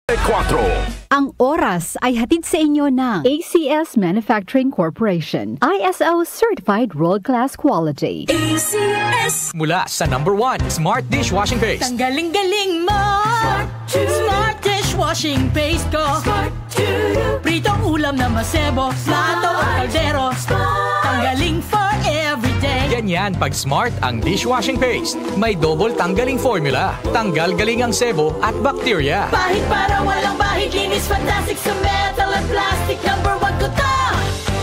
4. Ang oras ay hatid sa inyo ng ACS Manufacturing Corporation. ISO Certified World-Class Quality. ACS. Mula sa #1 Smart Dishwashing Paste. Tanggaling-galing mo. Smart Dishwashing Paste ko. Pritong ulam na masebo. Plato at kaldero. Tanggaling for everyday. Ganyan pag Smart ang dishwashing paste. May double tanggaling formula. Tanggal galing ang sebo at bakterya. Bahid para walang bahid. Linis fantastic sa metal at plastic. #1 ko to.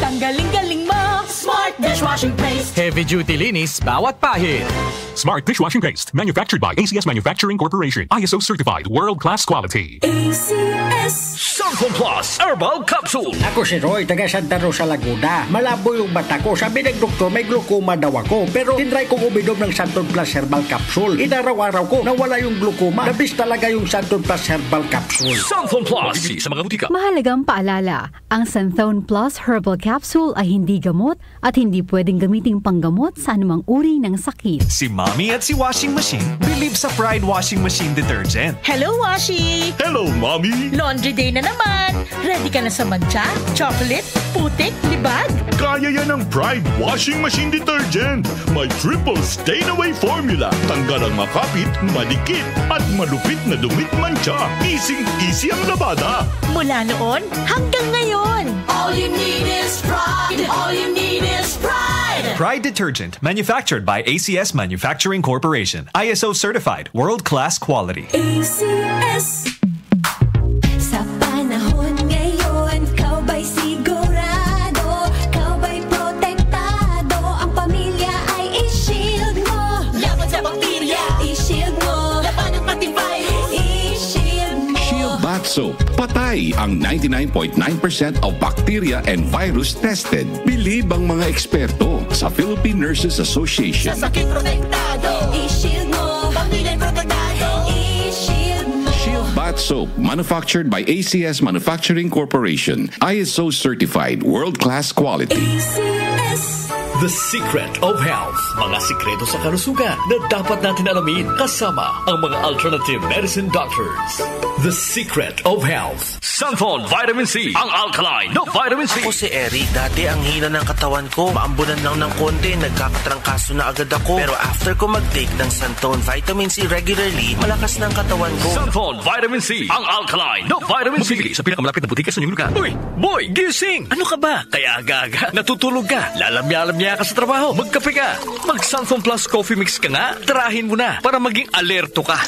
Tanggaling-galing mo. Smart Dishwashing Paste. Heavy duty linis bawat pahid. Smart Dishwashing Paste. Manufactured by ACS Manufacturing Corporation. ISO Certified World-Class Quality. ACS. Santon Plus Herbal Capsule. Ako si Roy, taga Santa Rosa, Laguna. Malabo yung mata ko. Sabi ng doktor, may glaucoma daw ako. Pero tinry kong uminom ng Santon Plus Herbal Capsule. Inaraw-araw ko, nawala yung glaucoma. Nabis talaga yung Santon Plus Herbal Capsule. Santon Plus. Bibili sa mga butika. Mahalagang paalala, ang Santhone Plus Herbal Capsule ay hindi gamot at hindi pwedeng gamiting panggamot sa anumang uri ng sakit. Si Mommy at si Washing Machine believe sa Pride Washing Machine Detergent. Hello, Washi! Hello, Mommy! Laundry day na naman! Ready ka na sa mancha, chocolate, putik, libag? Kaya yan ang Pride Washing Machine Detergent. May triple stain-away formula. Tanggal ang makapit, madikit, at malupit na dumit mancha. Easy ang labada. Mula noon hanggang ngayon. All you need is pride. All you need is pride. Pride Detergent, manufactured by ACS Manufacturing Corporation. ISO certified, world-class quality. ACS. Sa panahon ngayon, kau ba'y sigurado? Kau ba'y protektado? Ang pamilya ay i-shield mo. Laban sa bakterya. I-shield mo. Laban ng pati virus. I-shield mo. Shield Bath Soap. Patay ang 99.9% of bacteria and virus tested. Bilib ang mga eksperto sa Philippine Nurses Association. Sa sakit protektado. I-shield mo. Pamilya protektado. I-shield mo. Shield Bath Soap, manufactured by ACS Manufacturing Corporation. ISO certified, world-class quality. ACS. The Secret of Health. Mga sikreto sa kalusugan na dapat natin alamin kasama ang mga alternative medicine doctors. The Secret of Health. Santon Vitamin C. Ang alkaline na vitamin C. Ako si Eric. Dati ang hina ng katawan ko. Maambunan lang ng konti. Nagkakatrangkaso na agad ako. Pero after ko mag-take ng Santon Vitamin C regularly, malakas ng katawan ko. Santon Vitamin C. Ang alkaline na vitamin C. Mabibili sa pinakamalapit na butika sa inyong lugar. Uy! Boy! Gising! Ano ka ba? Kaya aga-aga. Natutulog ka. Lalamya-lamya ka sa trabaho. Magkape ka. Mag-Santon Plus Coffee Mix ka nga. Tarahin mo na para maging alerto ka.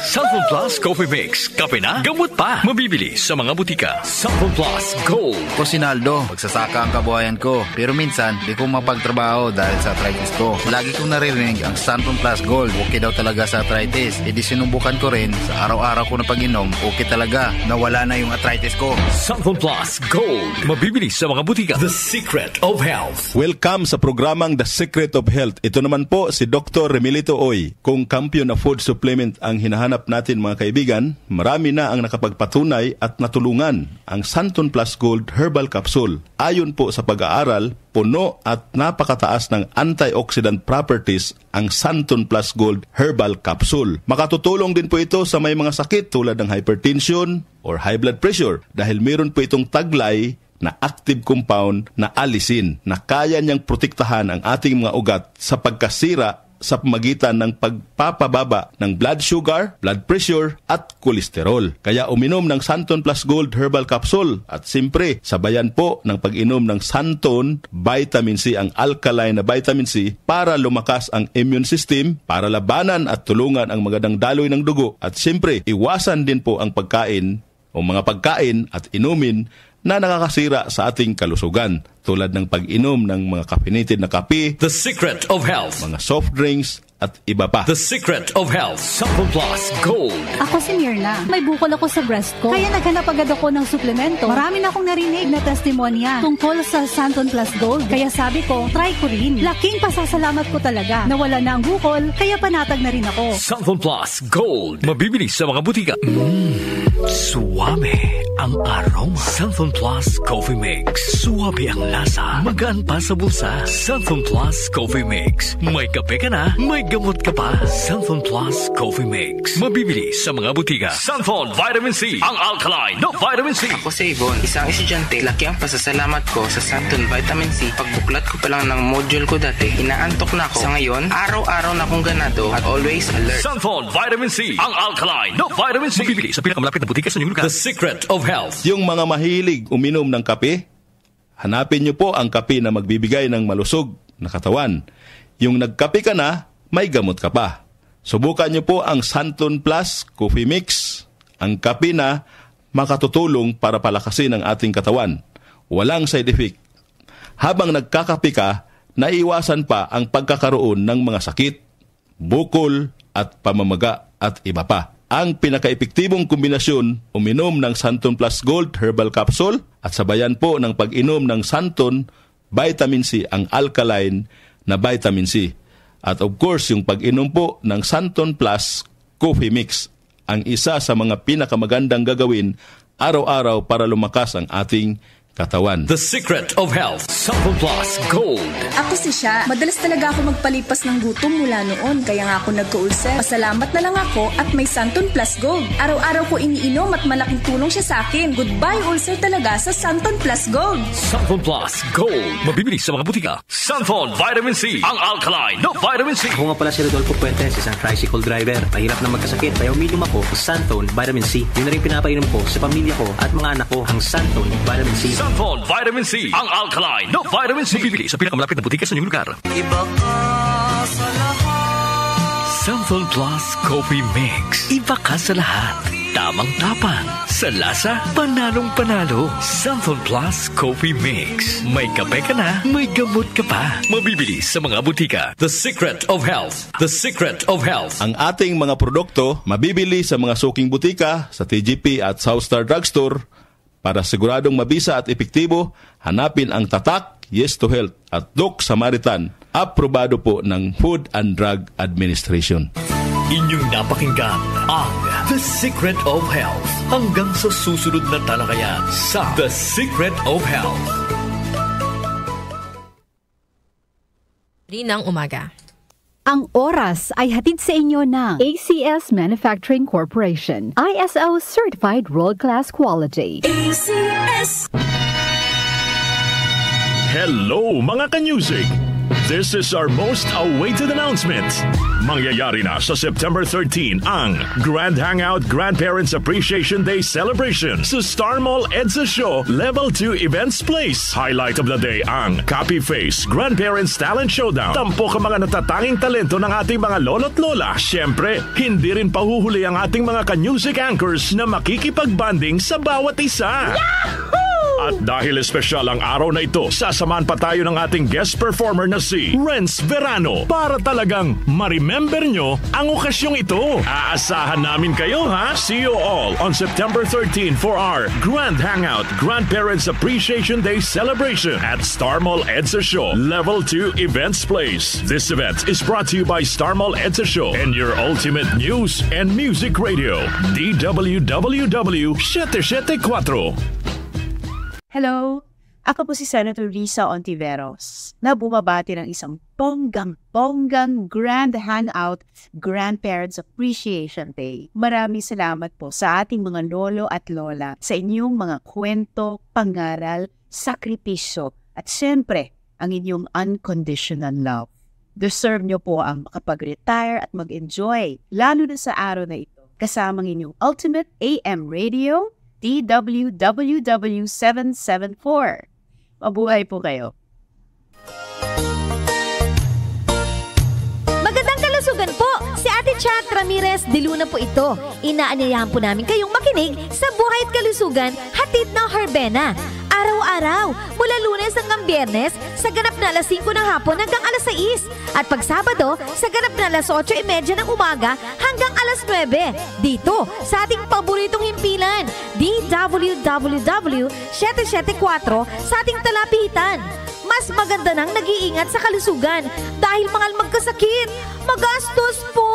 Santon Plus Coffee Mix. Kape na, gamot pa. Mabibili sa mga butika. Santon Plus Gold. Ko si Naldo, magsasaka ang kabuhayan ko. Pero minsan, di ko mapagtrabaho dahil sa arthritis ko. Lagi kong naririnig ang Santon Plus Gold. Okay daw talaga sa arthritis. E di sinubukan ko rin. Sa araw-araw ko na pag-inom, okay talaga. Nawala na yung arthritis ko. Santon Plus Gold. Mabibili sa mga butika. The Secret of Health. Welcome sa programang The Secret of Health. Ito naman po si Dr. Remilito Oy. Kung kampiyon na food supplement ang hinahanap natin mga kaibigan, marami na ang nakapagpatunay at natulungan ang Santon Plus Gold Herbal Capsule. Ayon po sa pag-aaral, puno at napakataas ng antioxidant properties ang Santon Plus Gold Herbal Capsule. Makatutulong din po ito sa may mga sakit tulad ng hypertension or high blood pressure dahil meron po itong taglay na active compound na alisin na kaya niyang protektahan ang ating mga ugat sa pagkasira sa pamagitan ng pagpapababa ng blood sugar, blood pressure at kolesterol. Kaya uminom ng Santon Plus Gold Herbal Capsule at siyempre sabayan po ng pag-inom ng Santon Vitamin C, ang alkaline na vitamin C para lumakas ang immune system, para labanan at tulungan ang magandang daloy ng dugo at siyempre iwasan din po ang pagkain o mga pagkain at inumin na nakakasira sa ating kalusugan tulad ng pag-inom ng mga caffeinated na kape, The Secret of Health, mga soft drinks at iba pa. The Secret of Health, Santon Plus Gold. Ako si Mirna. May bukol ako sa breast ko. Kaya naghanap agad ako ng suplemento. Marami na akong narinig na testimonya tungkol sa Santon Plus Gold. Kaya sabi ko, try ko rin. Laking pasasalamat ko talaga. Nawala na ang bukol, kaya panatag na rin ako. Santon Plus Gold. Mabibili sa mga butika. Suwame ang aroma. Santon Plus Coffee Mix. Suwabe ang lasa. Magaan pa sa bulsa. Santon Plus Coffee Mix. May kape ka na, may gamot ka pa. Santon Plus Coffee Mix. Mabibili sa mga butika. Santon Vitamin C. Ang alkaline no Vitamin C. Ako si Yvonne, isang estudyante. Laki ang pasasalamat ko sa Santon Vitamin C. Pagbuklat ko pa lang ng module ko dati, inaantok na ako. Sa ngayon, araw-araw na akong ganado at always alert. Santon Vitamin C. Ang alkaline no Vitamin C. Mabibili sa pinakamalapit na butika sa inyong lugar. The Secret of Health. Yung mga mahilig uminom ng kape, hanapin niyo po ang kape na magbibigay ng malusog na katawan. Yung nagkape ka na, may gamot ka pa. Subukan niyo po ang Santon Plus Coffee Mix, ang kape na makatutulong para palakasin ang ating katawan. Walang side effect. Habang nagkakape ka, naiwasan pa ang pagkakaroon ng mga sakit, bukol at pamamaga at iba pa. Ang pinaka-epektibong kombinasyon, uminom ng Santon Plus Gold Herbal Capsule at sabayan po ng pag-inom ng Santon Vitamin C, ang alkaline na Vitamin C. At of course, yung pag-inom po ng Santon Plus Coffee Mix, ang isa sa mga pinakamagandang gagawin araw-araw para lumakas ang ating katawan. The Secret of Health. Santon Plus Gold. Ako si Sha. Madalas talaga ako magpalipas ng gutom mula noon. Kaya nga ako nagka-ulcer. Pasalamat na lang ako at may Santon Plus Gold. Araw-araw ko iniinom at malaking tulong siya sa akin. Goodbye ulcer talaga sa Santon Plus Gold. Santon Plus Gold. Mabibili sa mga butika. Santon Vitamin C. Ang alkaline no Vitamin C. Ako nga pala si Rodolfo Puentes, isang tricycle driver. Mahirap na magkasakit kaya uminom ako sa Santon Vitamin C. Yun na rin pinapainom ko sa pamilya ko at mga anak ko ang Santon Vitamin C. Santon Vitamin C. Ang alkaline no Vitamin C. Mabibili sa pinakamalapit na butika sa inyong lugar. Iba ka sa lahat. Santon Plus Coffee Mix. Iba ka sa lahat. Tamang-tapang. Sa lasa, panalong-panalo. Santon Plus Coffee Mix. May kape ka na, may gamot ka pa. Mabibili sa mga butika. The Secret of Health. The Secret of Health. Ang ating mga produkto, mabibili sa mga suking butika, sa TGP at Southstar Drugstore. Para siguradong mabisa at epektibo, hanapin ang tatak, Yes to Health at Doc Samaritan. Aprobado po ng Food and Drug Administration. Inyong napakinggan ang The Secret of Health. Hanggang sa susunod na talakayan sa The Secret of Health. Rinang umaga. Ang oras ay hatid sa inyo ng ACS Manufacturing Corporation. ISO Certified World-Class Quality. ACS. Hello mga ka-music! This is our most awaited announcement. Mangyayari na sa September 13 ang Grand Hangout Grandparents Appreciation Day Celebration sa Star Mall EDSA Show Level 2 Events Place. Highlight of the day ang Copy Face Grandparents Talent Showdown. Tampok ang mga natatanging talento ng ating mga lolo't lola. Siyempre, hindi rin pahuhuli ang ating mga ka-music anchors na makikipagbanding sa bawat isa. Yahoo! At dahil espesyal ang araw na ito, sasamahan pa tayo ng ating guest performer na si Renz Verano para talagang ma-remember nyo ang okasyong ito. Aasahan namin kayo ha! See you all on September 13 for our Grand Hangout Grandparents Appreciation Day Celebration at Star Mall EDSA Show Level 2 Events Place. This event is brought to you by Star Mall EDSA Show and your ultimate news and music radio, DWWW 774. Hello, ako po si Senator Risa Ontiveros na bumabati ng isang bonggang Grand Hangout Grandparents Appreciation Day. Maraming salamat po sa ating mga lolo at lola sa inyong mga kwento, pangaral, sakripisyo at siyempre ang inyong unconditional love. Deserve nyo po ang makapag-retire at mag-enjoy lalo na sa araw na ito kasamang inyong Ultimate AM Radio DWWW774. Mabuhay po kayo. Magandang kalusugan po! Si Ate Chat Ramirez de Luna po ito. Inaanyayahan po namin kayong makinig sa Buhay at Kalusugan, hatid ng Herbena. Araw-araw, mula Lunes hanggang Biyernes, sa ganap na alas 5 ng hapon hanggang alas 6. At pag Sabado, sa ganap na alas 8:30 ng umaga hanggang alas 9. Dito, sa ating paboritong himpilan, DWWW 774 sa ating talapitan. Mas maganda nang nag-iingat sa kalusugan dahil mahal magkasakit. Magastos po!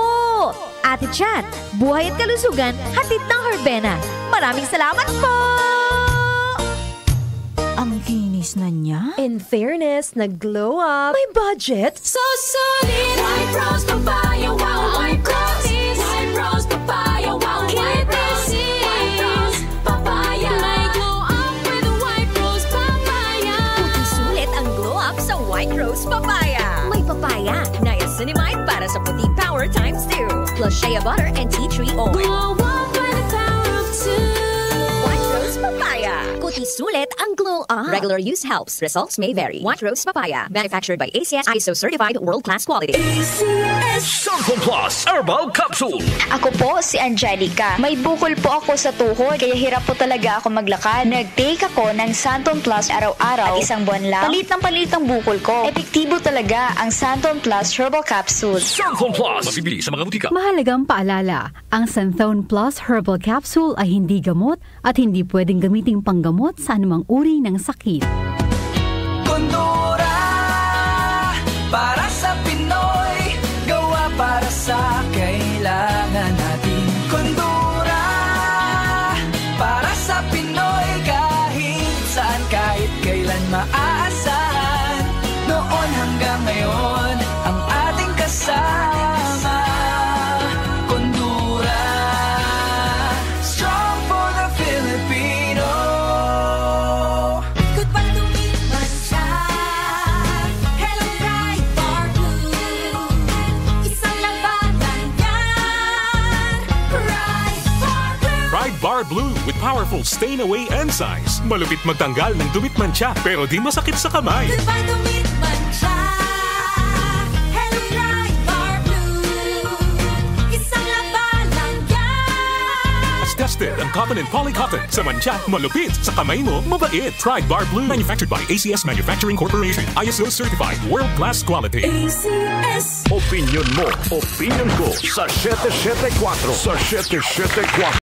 Ate Chat. Buhay at kalusugan, hatid ng Herbena. Maraming salamat po! Ang kinis na niya. In fairness, nag-glow up. May budget. So solid, White Rose Papaya, wow, White Rose. White Rose Papaya, wow, White Rose. White Rose Papaya. May glow up with White Rose Papaya. Puti sulit ang glow up sa White Rose Papaya. May papaya, niacinamide para sa puti power times 2. Plus shea butter and tea tree oil. Glow up with the power of 2. White Rose Papaya. Puti sulit ang glow up. Regular use helps. Results may vary. White Rose Papaya. Manufactured by ACS ISO certified world-class quality. Santon Plus Herbal Capsule. Ako po si Angelica. May bukol po ako sa tuhod kaya hirap po talaga ako maglakad. Nag-take ako ng Santon Plus araw-araw at isang buwan lang. Palit ang bukol ko. Epektibo talaga ang Santon Plus Herbal Capsule. Santon Plus. Mabibili sa mga butika. Mahalagang paalala, ang Santon Plus Herbal Capsule ay hindi gamot at hindi pwedeng gamiting panggamot sa anumang uri ng sakit. Kondura para sa Pinoy, gawa para sa kailangan natin. Kondura para sa Pinoy, kahit saan, kahit kailan maaasahan. Noon hanggang ngayon, ang ating kasama. Kondura, strong for the Filipino. Goodbye to me, Mancha. Hello, Bright Bar Blue. Isang labanan yan. Bright Bar Blue. Pride Bar Blue with powerful stain-away enzymes. Malupit magtanggal ng dumit mancha pero di masakit sa kamay. Goodbye to me, Mancha. Hello, Bright Bar Blue. Isang labanan yan. As tested ang cotton and polycotton. Sa mancha, malupit. Sa kamay mo, mabait. Pride Bar Blue. Manufactured by ACS Manufacturing Corporation. ISO certified world-class quality. ACS. Opinion mo, opinion ko sa 774. Sa 774.